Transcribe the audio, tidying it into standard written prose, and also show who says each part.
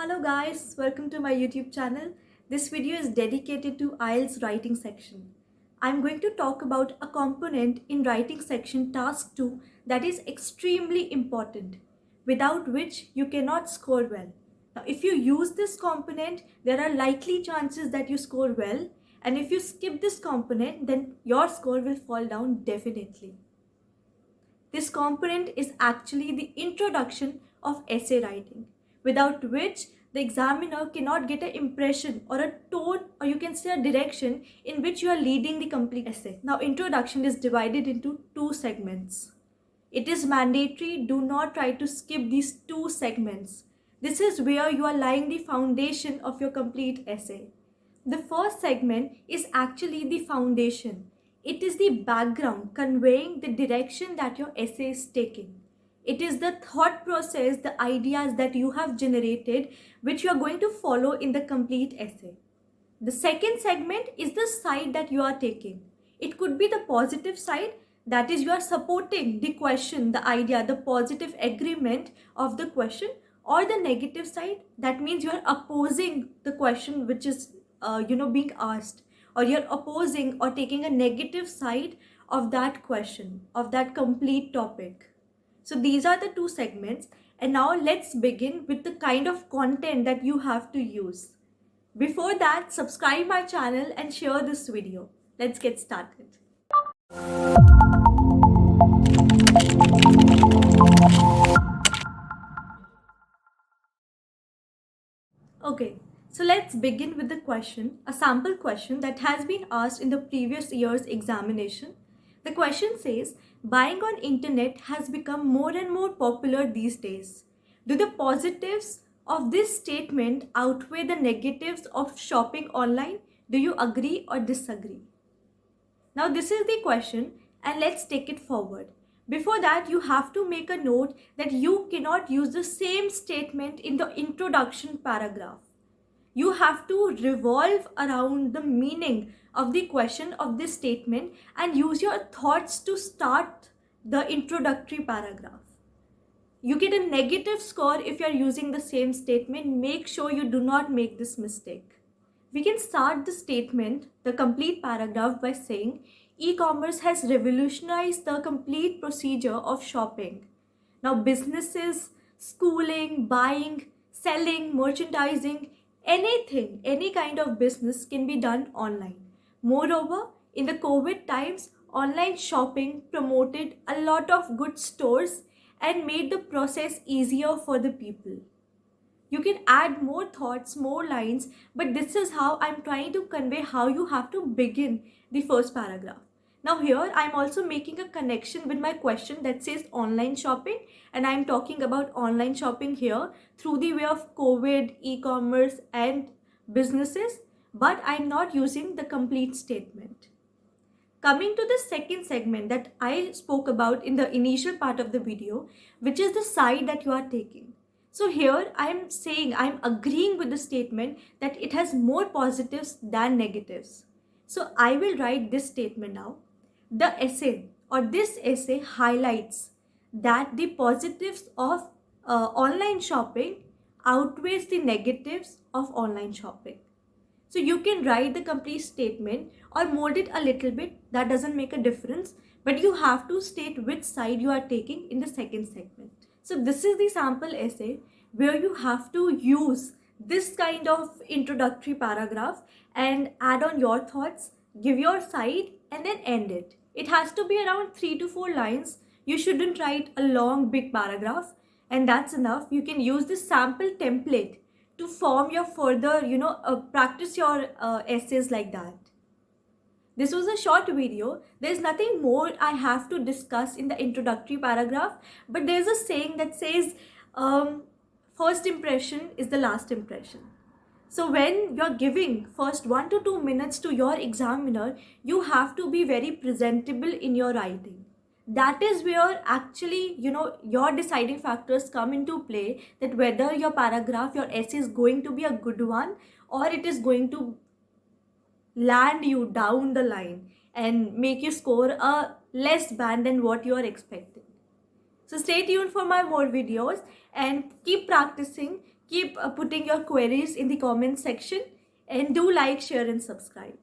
Speaker 1: Hello guys, welcome to my YouTube channel. This video is dedicated to IELTS writing section. I'm going to talk about a component in writing section task 2 that is extremely important, without which you cannot score well. Now, if you use this component, there are likely chances that you score well, and if you skip this component, then your score will fall down definitely. This component is actually the introduction of essay writing, without which the examiner cannot get an impression or a tone, or you can say a direction in which you are leading the complete essay. Now, introduction is divided into two segments. It is mandatory, do not try to skip these two segments. This is where you are laying the foundation of your complete essay. The first segment is actually the foundation. It is the background conveying the direction that your essay is taking. It is the thought process, the ideas that you have generated, which you are going to follow in the complete essay. The second segment is the side that you are taking. It could be the positive side, that is, you are supporting the question, the idea, the positive agreement of the question, or the negative side, that means you are opposing the question which is being asked, or you're opposing or taking a negative side of that question, of that complete topic. So these are the two segments, and now let's begin with the kind of content that you have to use. Before that, subscribe my channel and share this video. Let's get started. Okay, so let's begin with the question, a sample question that has been asked in the previous year's examination. The question says, buying on internet has become more and more popular these days. Do the positives of this statement outweigh the negatives of shopping online? Do you agree or disagree? Now this is the question, and let's take it forward. Before that, you have to make a note that you cannot use the same statement in the introduction paragraph. You have to revolve around the meaning of the question of this statement and use your thoughts to start the introductory paragraph. You get a negative score if you are using the same statement. Make sure you do not make this mistake. We can start the statement, the complete paragraph, by saying e-commerce has revolutionized the complete procedure of shopping. Now, businesses, schooling, buying, selling, merchandising, anything, any kind of business can be done online. Moreover, in the COVID times, online shopping promoted a lot of good stores and made the process easier for the people. You can add more thoughts, more lines, but this is how I'm trying to convey how you have to begin the first paragraph. Now here I'm also making a connection with my question that says online shopping, and I'm talking about online shopping here through the way of COVID, e-commerce and businesses, but I'm not using the complete statement. Coming to the second segment that I spoke about in the initial part of the video, which is the side that you are taking. So here I am saying, I am agreeing with the statement that it has more positives than negatives. So I will write this statement now. The essay or this essay highlights that the positives of online shopping outweighs the negatives of online shopping. So you can write the complete statement or mold it a little bit, that doesn't make a difference, but you have to state which side you are taking in the second segment. So this is the sample essay where you have to use this kind of introductory paragraph and add on your thoughts, give your side and then end it. It has to be around 3 to 4 lines. You shouldn't write a long big paragraph, and that's enough. You can use this sample template to form your further, practice your essays like that. This was a short video. There's nothing more I have to discuss in the introductory paragraph, but there's a saying that says, first impression is the last impression. So when you're giving first 1 to 2 minutes to your examiner, you have to be very presentable in your writing. That is where actually, your deciding factors come into play, that whether your paragraph, your essay is going to be a good one or it is going to land you down the line and make you score a less band than what you are expecting. So stay tuned for my more videos and keep practicing, Keep putting your queries in the comment section, and do like, share and subscribe.